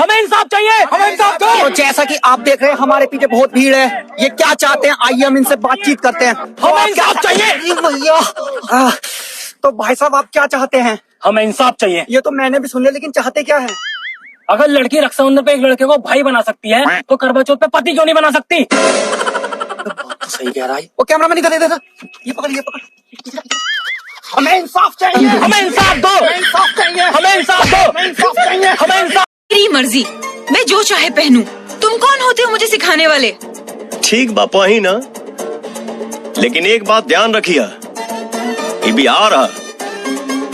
हमें इंसाफ चाहिए, हमें इंसाफ दो। तो जैसा कि आप देख रहे हैं हमारे पीछे बहुत भीड़ है, ये क्या चाहते हैं आइए हम इनसे बातचीत करते हैं। हमें इंसाफ चाहिए भैया। तो भाई साहब आप क्या चाहते हैं? हमें इंसाफ चाहिए। ये तो मैंने भी सुन लिया, लेकिन चाहते क्या है? अगर लड़की रक्षाबंधन पे एक लड़के को भाई बना सकती है तो करवा चौथ पे पति क्यों नहीं बना सकती? तो सही कह रहा है वो। कैमरा मैन इधर इधर, ये पकड़ ये पकड़। हमें इंसाफ चाहिए, हमें इंसाफ दो, इंसाफ चाहिए, हमें इंसाफ दो, हमें इंसाफ चाहिए, हमें इंसाफ। मेरी मर्जी, मैं जो चाहे पहनूं। तुम कौन होते हो मुझे सिखाने वाले? ठीक बापा ही ना, लेकिन एक बात ध्यान रखिए, ये भी आ रहा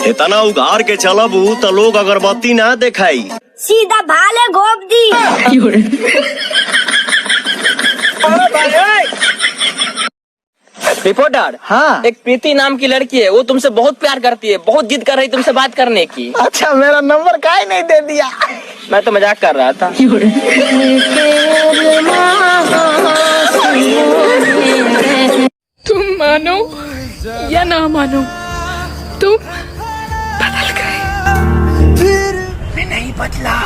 इतना उगार के चलबू तो लोग अगरबत्ती ना दिखाई, सीधा भाले घोप दी। रिपोर्टर, हाँ। एक प्रीति नाम की लड़की है, वो तुमसे बहुत प्यार करती है, बहुत जिद कर रही तुमसे बात करने की। अच्छा मेरा नंबर काहे नहीं दे दिया? मैं तो मजाक कर रहा था। तुम मानो या ना मानो, तुम बदल गए। नहीं बदला,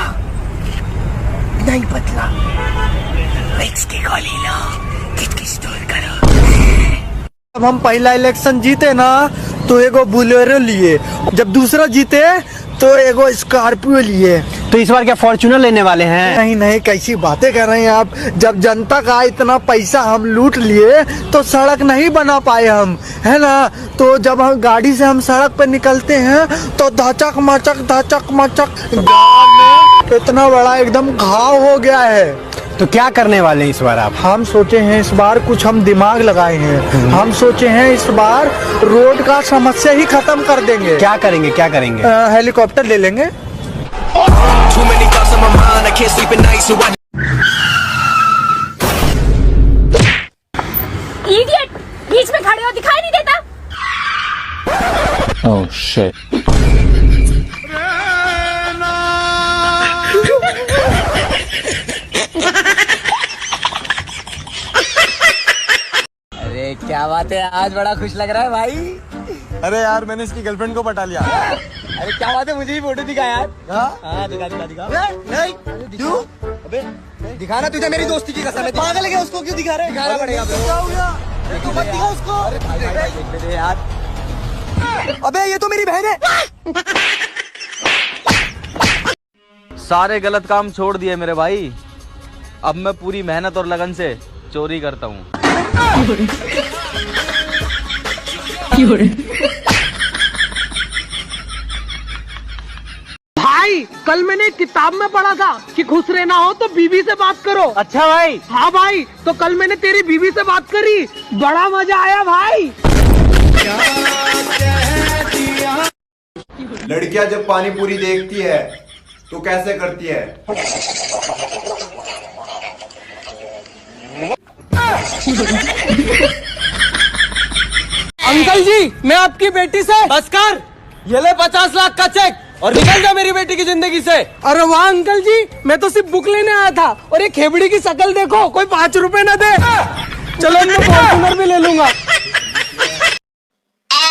नहीं बदला। विक्स की गोली लो, किस दूर करो। जब हम पहला इलेक्शन जीते ना तो एगो बुलेरो लिए, जब दूसरा जीते तो एगो स्कॉर्पियो लिए। तो इस बार क्या फॉर्च्यूनर लेने वाले हैं? नहीं नहीं, कैसी बातें कर रहे हैं आप। जब जनता का इतना पैसा हम लूट लिए तो सड़क नहीं बना पाए हम, है ना। तो जब हम गाड़ी से हम सड़क पे निकलते हैं तो धचक मचक गाँव में इतना बड़ा एकदम घाव हो गया है। तो क्या करने वाले हैं इस बार आप? हम सोचे हैं इस बार कुछ हम दिमाग लगाए हैं। हम सोचे हैं इस बार रोड का समस्या ही खत्म कर देंगे। क्या करेंगे, क्या करेंगे? हेलीकॉप्टर ले लेंगे। इडियट, बीच में खड़े हो दिखाई नहीं देता? Oh shit. अरे क्या बात है, आज बड़ा खुश लग रहा है भाई। अरे यार मैंने इसकी गर्लफ्रेंड को पटा लिया। अरे क्या बात है, मुझे भी फोटो दिखा यार। हाँ दिखा। नहीं क्यों? अबे दिखाना, तुझे मेरी दोस्ती की कसम है। पागल है, उसको क्यों दिखा रहे? दिखाना पड़ेगा। क्या हो गया? तो मत दिखा उसको। अरे यार, अबे ये तो मेरी बहन है। सारे गलत काम छोड़ दिए मेरे भाई, अब मैं पूरी मेहनत और लगन से चोरी करता हूँ। भाई, कल मैंने एक किताब में पढ़ा था कि खुश रहना हो तो बीवी से बात करो। अच्छा भाई। हाँ भाई, तो कल मैंने तेरी बीवी से बात करी, बड़ा मजा आया भाई। लड़कियां जब पानी पूरी देखती है तो कैसे करती है? अंकल जी, मैं आपकी बेटी से। बस कर, ये ले 50 लाख का चेक और निकल जा मेरी बेटी की जिंदगी से। अरे वाह अंकल जी, मैं तो सिर्फ बुक लेने आया था और ये खेबड़ी की शक्ल देखो, कोई 5 रुपए न दे। चलो मैं फॉर्च्यूनर भी ले लूंगा।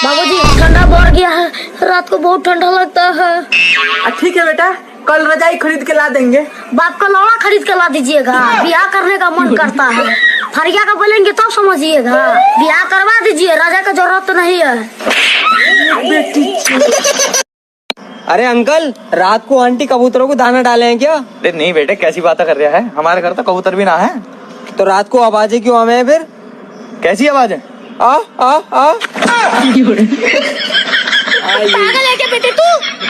बाबूजी, ठंडा बढ़ गया है, रात को बहुत ठंडा लगता है। ठीक है बेटा, कल रजाई खरीद के ला देंगे। बाप का लौड़ा खरीद के ला दीजिएगा, ब्याह करने का मन करता है। फरिया का बोलेंगे तब समझिएगा, ब्याह करवा दीजिए, राजा का जरूरत तो नहीं है। अरे अंकल, रात को आंटी कबूतरों को दाना डाले हैं क्या? अरे नहीं बेटे, कैसी बातें कर रहा है, हमारे घर तो कबूतर भी ना है। तो रात को आवाजें क्यों आवे हैं फिर? कैसी आवाज है? आ पागल है क्या बेटे तू?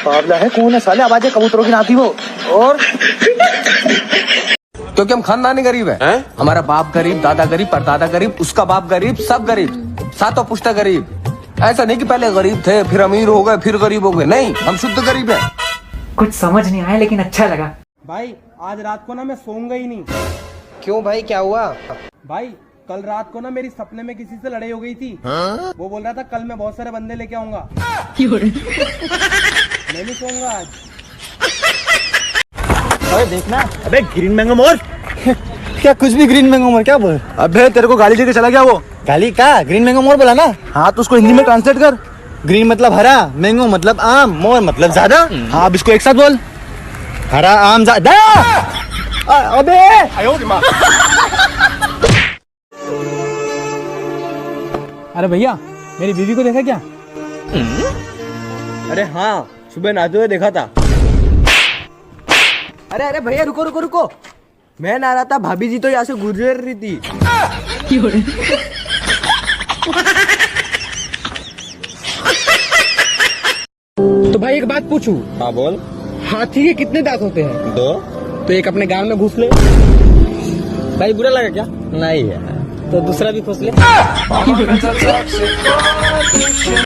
बाबला है, कौन है साले, आवाजें कबूतरों की ना आती वो। और क्योंकि हम खानदानी गरीब है। हमारा बाप गरीब, दादा गरीब, परदादा गरीब, उसका बाप गरीब, सब गरीब, सातों पुश्ता गरीब। ऐसा नहीं कि पहले गरीब थे फिर अमीर हो गए फिर गरीब हो गए, नहीं, हम शुद्ध गरीब है। कुछ समझ नहीं आया लेकिन अच्छा लगा। भाई आज रात को ना मैं सोऊंगा ही नहीं। क्यों भाई, क्या हुआ? भाई कल रात को ना मेरी सपने में किसी से लड़ाई हो गई थी। वो बोल रहा था कल मैं बहुत सारे बंदे लेके आऊंगा। मैं नहीं सोऊंगा आज। अरे देखना, अबे ग्रीन मैंगो मोर। क्या कुछ भी ग्रीन मैंगो मोर क्या बोल? अबे तेरे को गाली देके चला गया वो। गाली का? ग्रीन मैंगो मोर बोला ना। हाँ तो उसको हिंदी में ट्रांसलेट कर। ग्रीन मतलब हरा, मैंगो मतलब आम, मोर मतलब ज्यादा। हाँ अब इसको एक साथ बोल। हरा आम जा अबे अरे भैया मेरी बीवी को देखा क्या? अरे हाँ सुबह नहाते हुए देखा था। अरे अरे भैया रुको रुको रुको, मैं नहा रहा था, भाभी जी तो यहाँ से गुजर रही थी। तो भाई एक बात पूछूं? हाँ बोल। हाथी के कितने दांत होते हैं? 2। तो एक अपने गांव में घुस ले। भाई बुरा लगा क्या? नहीं यार। तो दूसरा भी घुस ले।